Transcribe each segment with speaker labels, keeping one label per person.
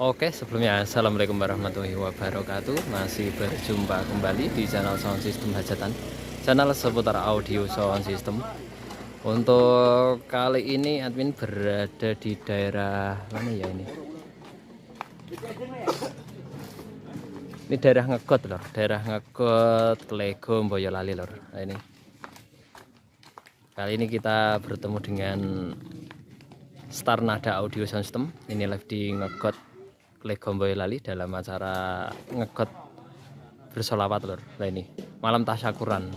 Speaker 1: Oke, sebelumnya assalamualaikum warahmatullahi wabarakatuh. Masih berjumpa kembali di channel Sound System Hajatan, channel seputar audio sound system. Untuk kali ini admin berada di daerah mana ya ini? Ini daerah Ngegot lor, daerah Ngegot Lego Boyolali lor. Nah, ini kali ini kita bertemu dengan Star Nada Audio Sound System. Ini live di Ngegot Lego Boyolali dalam acara Ngegot bersolawat lor. Nah ini malam tasyakuran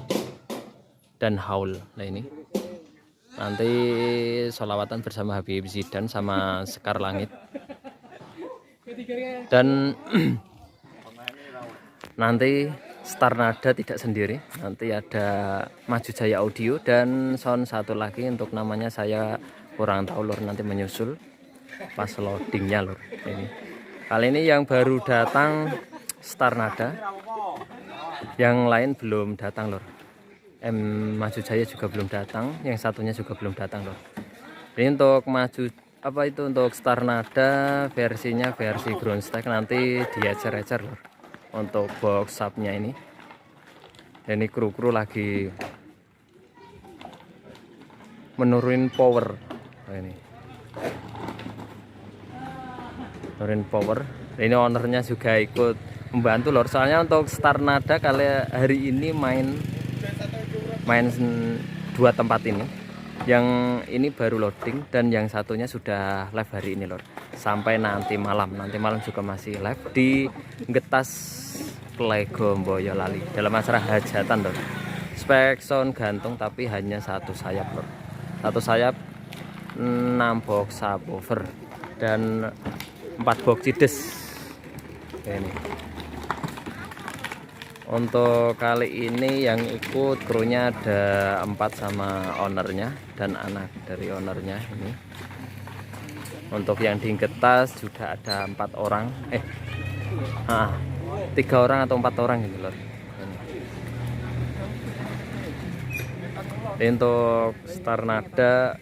Speaker 1: dan haul. Nah ini nanti solawatan bersama Habib Zidan sama Sekar Langit. Dan nanti Star Nada tidak sendiri, nanti ada Maju Jaya Audio dan sound satu lagi untuk namanya saya kurang tahu lor, nanti menyusul pas loadingnya lor. Ini kali ini yang baru datang Star Nada, yang lain belum datang lor. Maju Jaya juga belum datang, yang satunya juga belum datang lor. Ini untuk maju apa itu untuk Star Nada versinya versi ground stack, nanti diecer-ecer lor untuk box subnya ini. Dan ini kru-kru lagi menurunin power. Nah, ini nurunin power. Ini ownernya juga ikut membantu lor, soalnya untuk Star Nada kali hari ini main dua tempat ini. Yang ini baru loading dan yang satunya sudah live hari ini lor, sampai nanti malam juga masih live di Getas Lego Boyolali dalam acara hajatan lor. Spek sound gantung tapi hanya satu sayap lor, satu sayap 6 box subwoofer dan 4 box cides. Ini untuk kali ini yang ikut krunya ada 4 sama ownernya dan anak dari ownernya ini. Untuk yang di Getas juga ada 4 orang 3 orang atau 4 orang gitu loh. Ini untuk Star Nada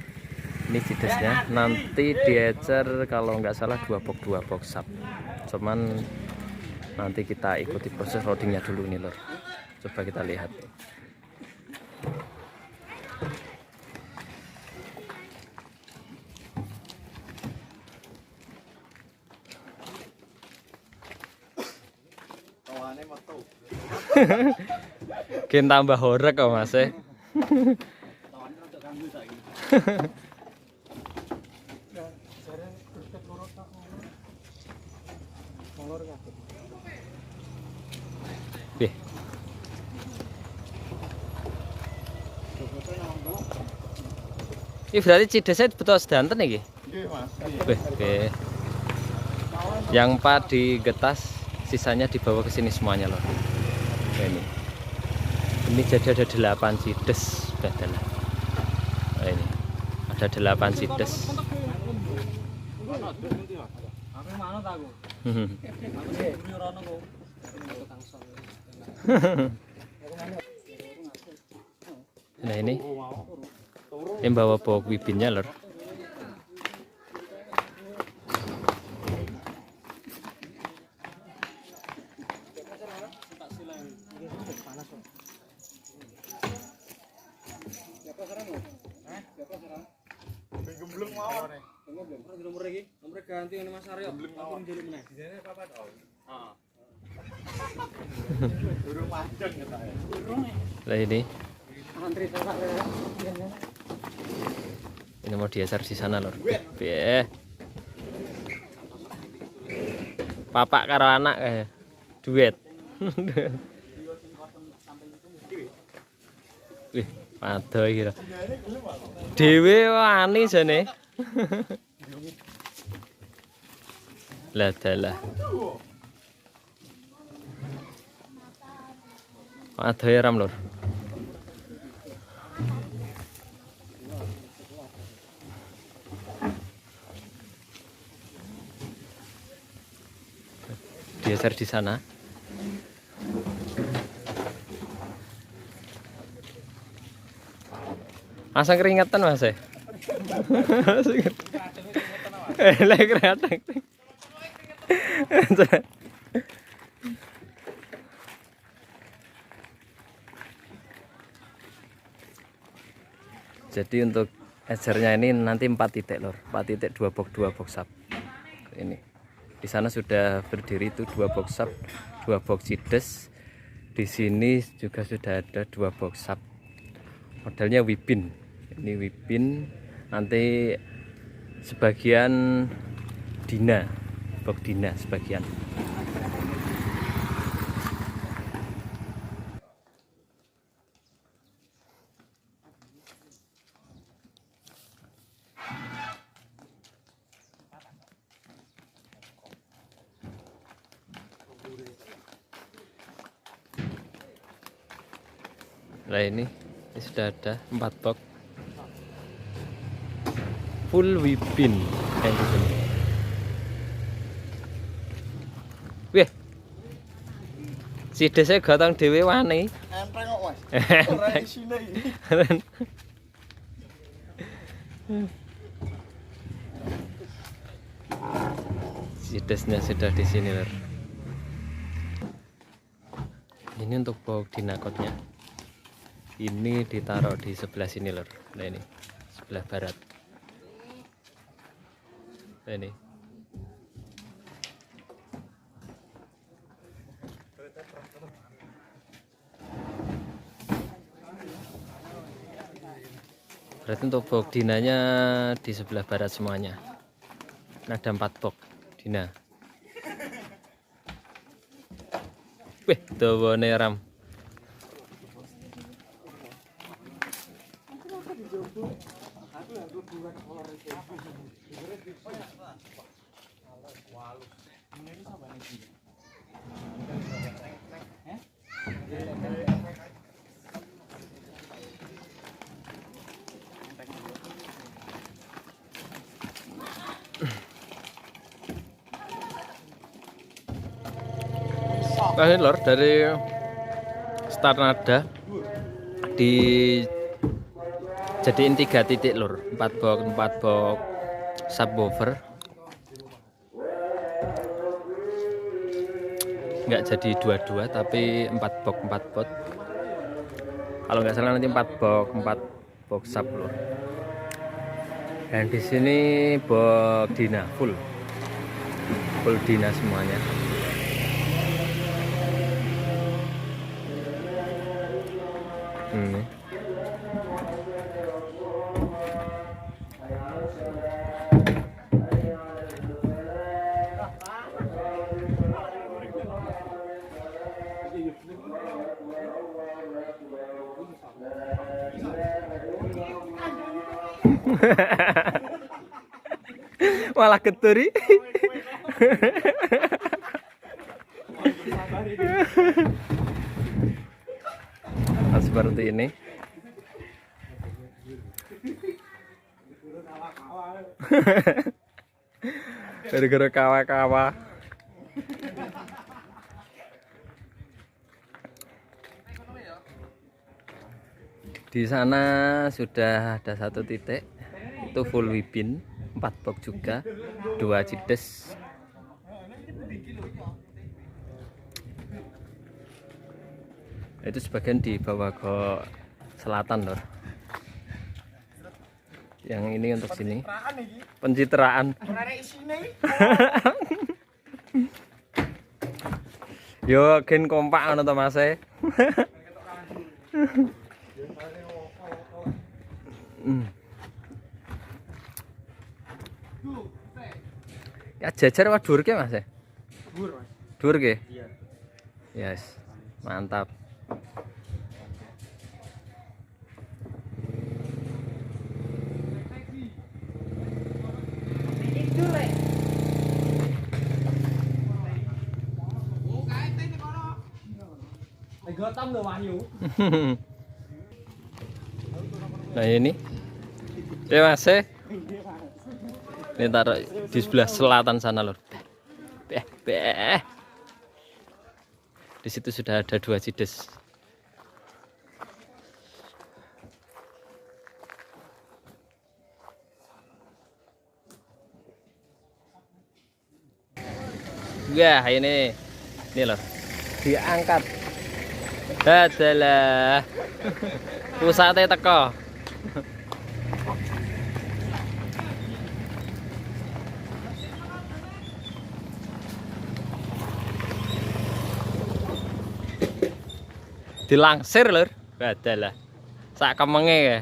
Speaker 1: ini cidesnya nanti diecer kalau nggak salah 2 box sub, cuman nanti kita ikuti proses loadingnya dulu nih lor. Coba kita lihat. Kita tambah horek kok mas Ini berarti cidesnya betul sedanten nih. Oke. Yang 4 di Getas, sisanya dibawa ke sini semuanya loh. Ini jadi ada 8 cides badan. Ini ada 8 cides. Nah ini bawa wibinnya lor.
Speaker 2: Nomor iki, nomor ganti ngene Mas Aryo. Aku njaluk meneh. Dijane papat oh. Heeh. Durung panjang ya, Pak.
Speaker 1: Lah ini.
Speaker 2: Antri Pak.
Speaker 1: Ini mau diasar di sana lor. Papak karo anak duet. Wih, padha iki lho. Dhewe wani jane. Lah dalah. Padha ya ram lor. Geser di sana. Masa keringetan Mas ya? Lek keringetan. Jadi untuk ecernya ini nanti 4 titik lor, 4 titik 2 box up. Ini di sana sudah berdiri itu 2 box up, 2 box cides. Di sini juga sudah ada 2 box up. Modelnya Wipin. Ini Wipin. Nanti sebagian Dina, box Dina sebagian. Nah ini sudah ada 4 box full Wipin yang di sini. Wih, si desa gotong dewe wani.
Speaker 2: Empreng kok Mas. Ora isine iki.
Speaker 1: Si desnya sudah di sini lor. Ini untuk box dinakotnya. Ini ditaruh di sebelah sini lor. Nah ini sebelah barat. Nah ini. Berarti untuk box dinanya di sebelah barat semuanya. Nah, ada 4 box dina. Wih, dawane ram. Nah, ini lor dari start nada dijadiin 3 titik lor, 4 box subwoofer. Nggak jadi 2 tapi 4 box. Kalau nggak salah nanti 4 box sub lor. Dan di sini box Dina full Dina semuanya. Ini malah keturi. Nah, seperti ini. Gara-gara kawa-kawa. Di sana sudah ada 1 titik, itu full Wipin, 4 box juga, 2 cides. Itu sebagian di bawah ke selatan lor. Yang ini untuk sini. Pencitraan. Yo gen kompak ngono to Mas e. Ya jajar apa dhuwur ke Mas e?
Speaker 2: Dhuwur, Mas.
Speaker 1: Dhuwur ke?
Speaker 2: Iya.
Speaker 1: Yes. Mantap.
Speaker 2: Gotong lho Wahyu.
Speaker 1: Nah ini Mas e. Ini taruh di sebelah selatan sana lor. Di situ sudah ada 2 cides. Wah ini loh diangkat. Adalah pusatnya teko. Dilangsir lur. Adalah sak kemenge ya.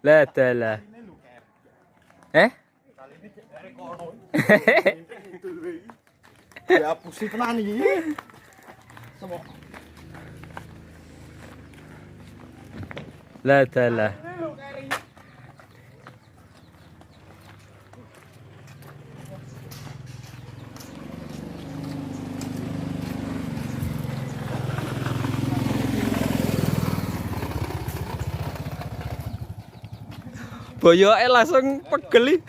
Speaker 1: Lah dalah.
Speaker 2: Ya pusing tenan iki.
Speaker 1: Lah dalah. Boyoke langsung pegel.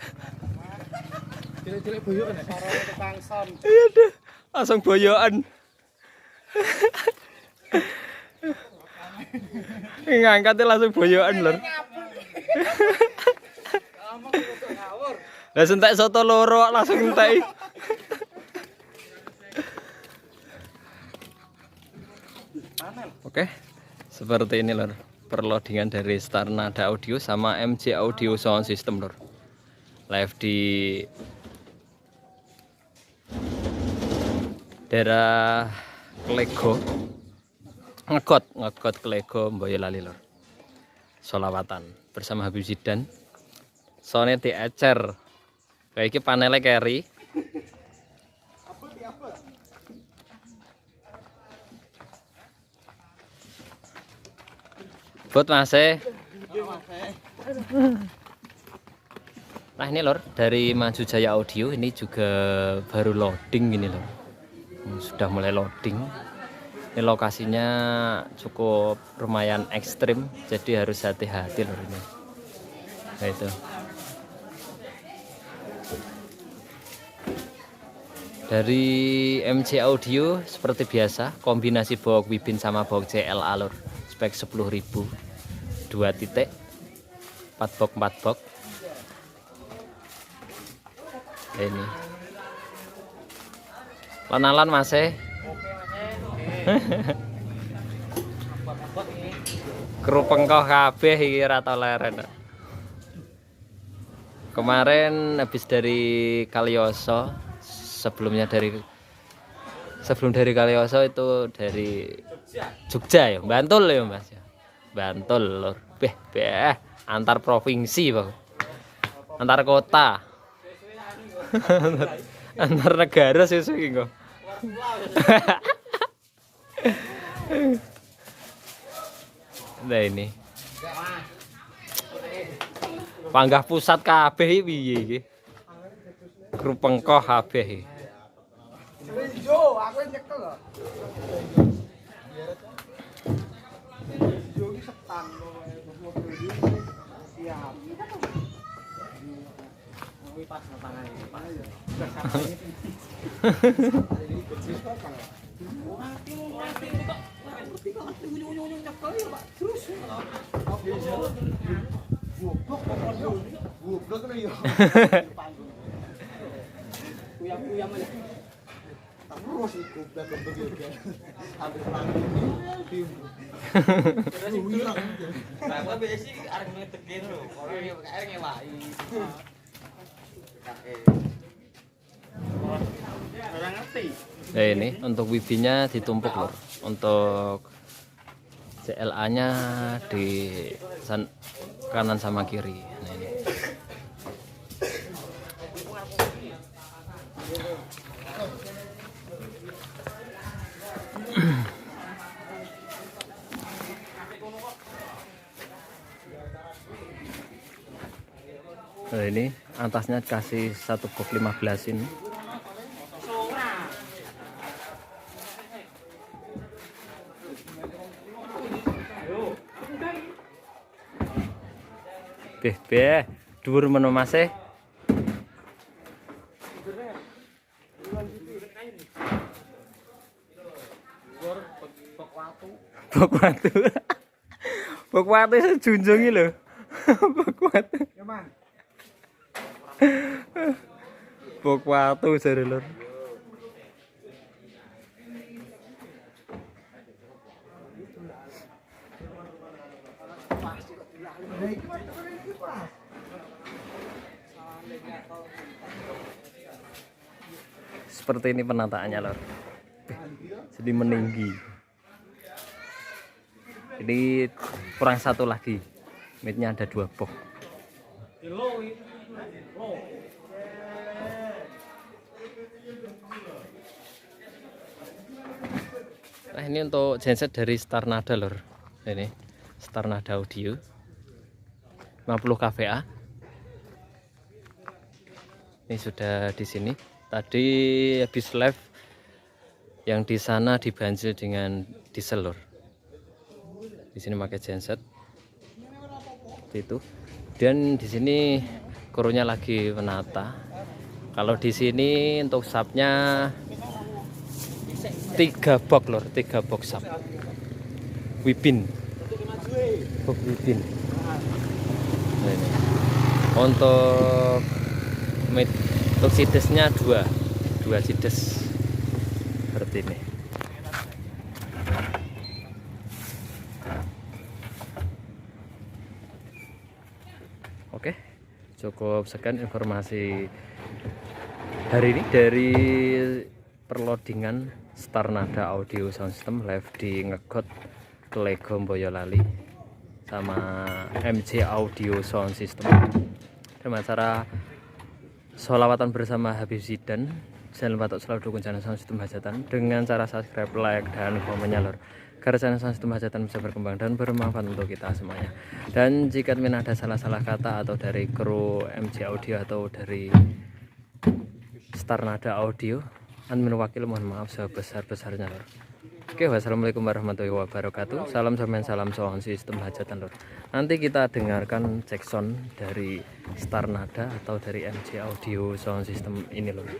Speaker 2: Cilik-cilik boyokan ya. Karo tukang son.
Speaker 1: Iya deh, langsung boyokan. Ngangkatnya langsung boyokan lur. Lah sentek soto loro langsung entek. Oke, seperti ini lur. Perloadingan dari Starnada Audio sama MJ Audio Sound System lur. Live di daerah Klego. Ngegot Klego Boyolali lur. Solawatan bersama Habib Zidan. Soalnya diecer. Kayak iki panelnya carry. Buat Mas e. Nah ini lor dari Maju Jaya Audio ini juga baru loading gini lor. Sudah mulai loading. Ini lokasinya cukup lumayan ekstrim, jadi harus hati-hati lor ini. Nah itu. Dari MC Audio seperti biasa kombinasi box Wibin sama box CLA lor. Spek 10.000. 2 titik 4 box ini lan-lan Mas e. Kerupeng kok kabeh iki ora toleren. Kemarin habis dari Kalioso, sebelum dari Kalioso itu dari Jogja ya, Bantul ya Mas ya. Bantul lur. Antar provinsi, Bang. Antar kota. Antar negara sesuk iki kok. Nah ini. Panggah pusat kabeh iki piye iki? Krupengkoh kabeh iki.
Speaker 2: Yo, aku nyekel lho. Yo iki setan mobil iki siap. Kuwi pas ngepangane Pak ya.
Speaker 3: terus iku belakang begitu. Habis pulang.
Speaker 2: Nah, gua biasa arek ngetekin lho. Orang yang arek ngewai. Orang ngerti.
Speaker 1: Ini untuk wibinya ditumpuk lur. Untuk CLA-nya di kanan sama kiri. Nah, ini. Nah, ini atasnya kasih 1 box 15 ini. Beh, dhuwur meno Mas e. Bok watu. Bok watu sejunjung iki lho. Bok watu. Bok watu jare lur. Seperti ini penataannya lor. Jadi meninggi. Ini kurang satu lagi. Midnya ada 2 box. Nah, ini untuk genset dari Starnada lor. Ini Starnada Audio 50 kVA. Ini sudah di sini. Tadi habis live yang di sana dibanjir dengan diesel lor. Di sini pakai genset. Seperti itu. Dan di sini krunya lagi menata. Kalau di sini untuk subnya 3 box lor, 3 box sub. Wipin. Box Wipin. Nah, ini. Untuk sidesnya 2 sides seperti ini. Oke, cukup sekian informasi hari ini dari perloadingan Starnada Audio Sound System live di Ngegot Klego Boyolali sama MC Audio Sound System dengan cara sholawatan bersama Habib Zidan. Jangan lupa untuk selalu dukung channel Sound System Hajatan dengan cara subscribe, like, dan komennya lor, agar channel Sound System Hajatan bisa berkembang dan bermanfaat untuk kita semuanya. Dan jika ada salah-salah kata atau dari kru MC Audio atau dari Starnada Audio, admin wakil mohon maaf sebesar-besarnya lor. Oke, wassalamualaikum warahmatullahi wabarakatuh. Salam sampean, salam Sound System Hajatan lor. Nanti kita dengarkan cek sound dari Starnada atau dari MC Audio Sound System ini lor.